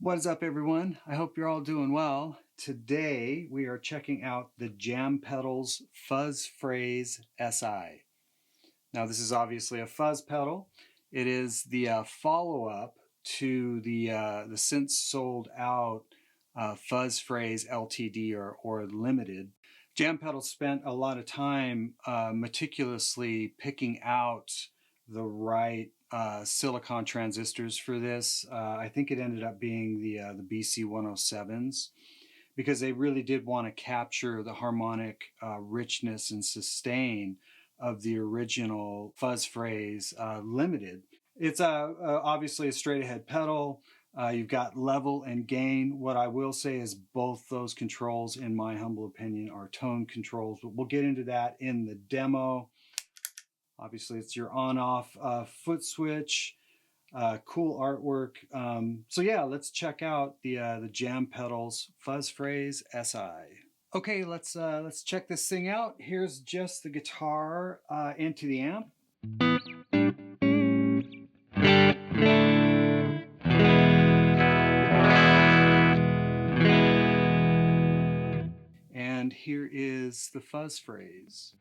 What is up, everyone? I hope you're all doing well. Today we are checking out the Jam Pedals Fuzz Phrase SI. Now this is obviously a fuzz pedal. It is the follow-up to the since sold out Fuzz Phrase LTD or Limited. Jam Pedals spent a lot of time meticulously picking out the right silicon transistors for this. I think it ended up being the BC107s, because they really did want to capture the harmonic richness and sustain of the original Fuzz Phrase Limited. It's obviously a straight ahead pedal. You've got level and gain. What I will say is both those controls, in my humble opinion, are tone controls, but we'll get into that in the demo. Obviously, it's your on-off foot switch. Cool artwork. So yeah, let's check out the Jam Pedals Fuzz Phrase SI. Okay, let's check this thing out. Here's just the guitar into the amp. And here is the Fuzz Phrase.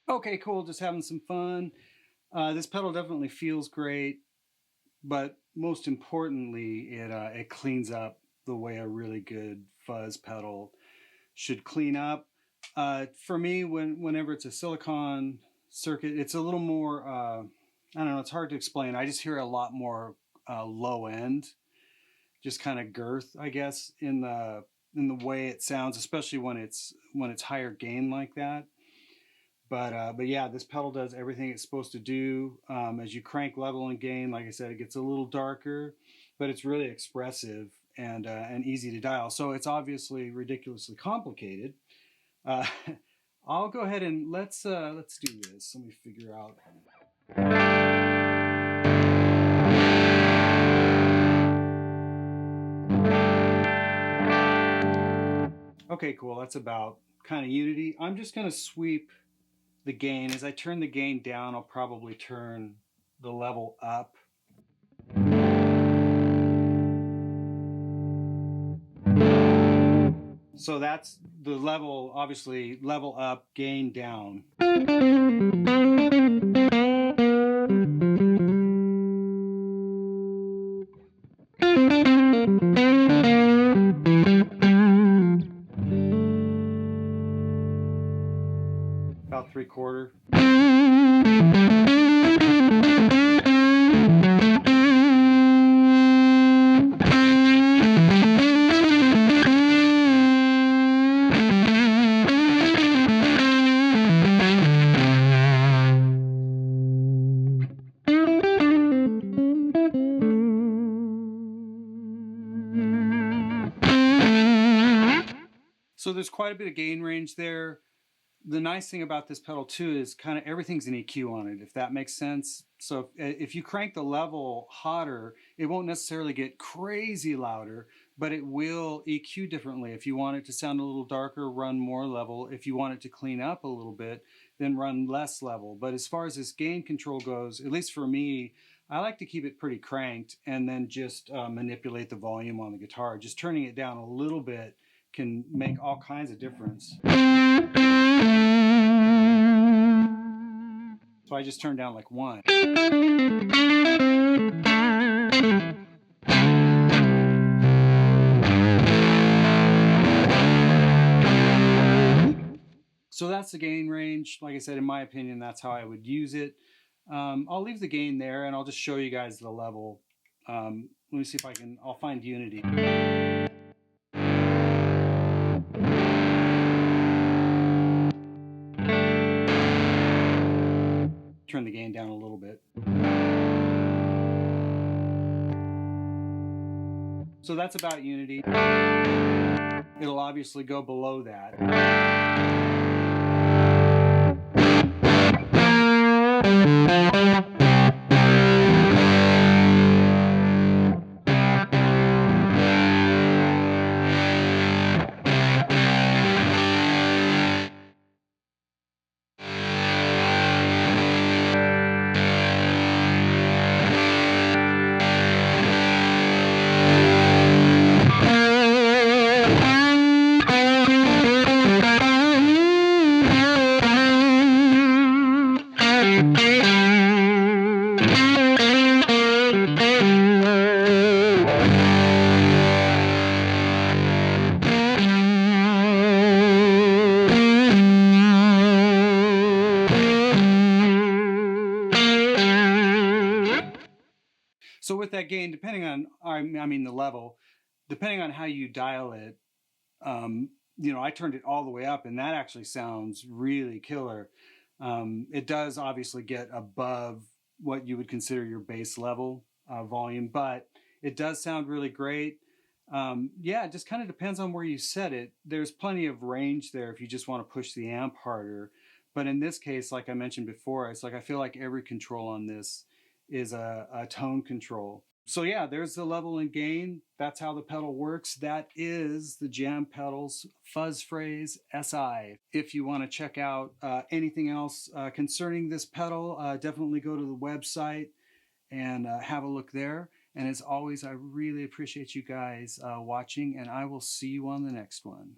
Okay, cool, just having some fun. This pedal definitely feels great, but most importantly, it cleans up the way a really good fuzz pedal should clean up. For me, whenever it's a silicon circuit, it's a little more, I don't know, it's hard to explain. I just hear a lot more low end, just kind of girth, I guess, in the way it sounds, especially when it's higher gain like that. But yeah, this pedal does everything it's supposed to do. As you crank level and gain, like I said, it gets a little darker, but it's really expressive and easy to dial. So it's obviously ridiculously complicated. I'll go ahead and let's do this. Let me figure out. Okay, cool. That's about kind of unity. I'm just going to sweep the gain. As I turn the gain down, I'll probably turn the level up. So that's the level, obviously level up, gain down. 3/4. So there's quite a bit of gain range there. The nice thing about this pedal too is kind of everything's an EQ on it, if that makes sense. So if you crank the level hotter, it won't necessarily get crazy louder, but it will EQ differently. If you want it to sound a little darker, run more level. If you want it to clean up a little bit, then run less level. But as far as this gain control goes, at least for me, I like to keep it pretty cranked and then just manipulate the volume on the guitar. Just turning it down a little bit can make all kinds of difference. So I just turned down like 1. So that's the gain range. Like I said, in my opinion, that's how I would use it. I'll leave the gain there and I'll just show you guys the level. Let me see if I'll find unity. Turn the gain down a little bit. So that's about unity. It'll obviously go below that. So with that gain, depending on, the level, depending on how you dial it, I turned it all the way up and that actually sounds really killer. It does obviously get above what you would consider your bass level volume, but it does sound really great. Yeah, it just kind of depends on where you set it. There's plenty of range there if you just want to push the amp harder. But in this case, like I mentioned before, it's like I feel like every control on this is a tone control. So yeah, there's the level and gain. That's how the pedal works. That is the Jam Pedals Fuzz Phrase SI. If you want to check out anything else concerning this pedal, definitely go to the website and have a look there. And as always, I really appreciate you guys watching, and I will see you on the next one.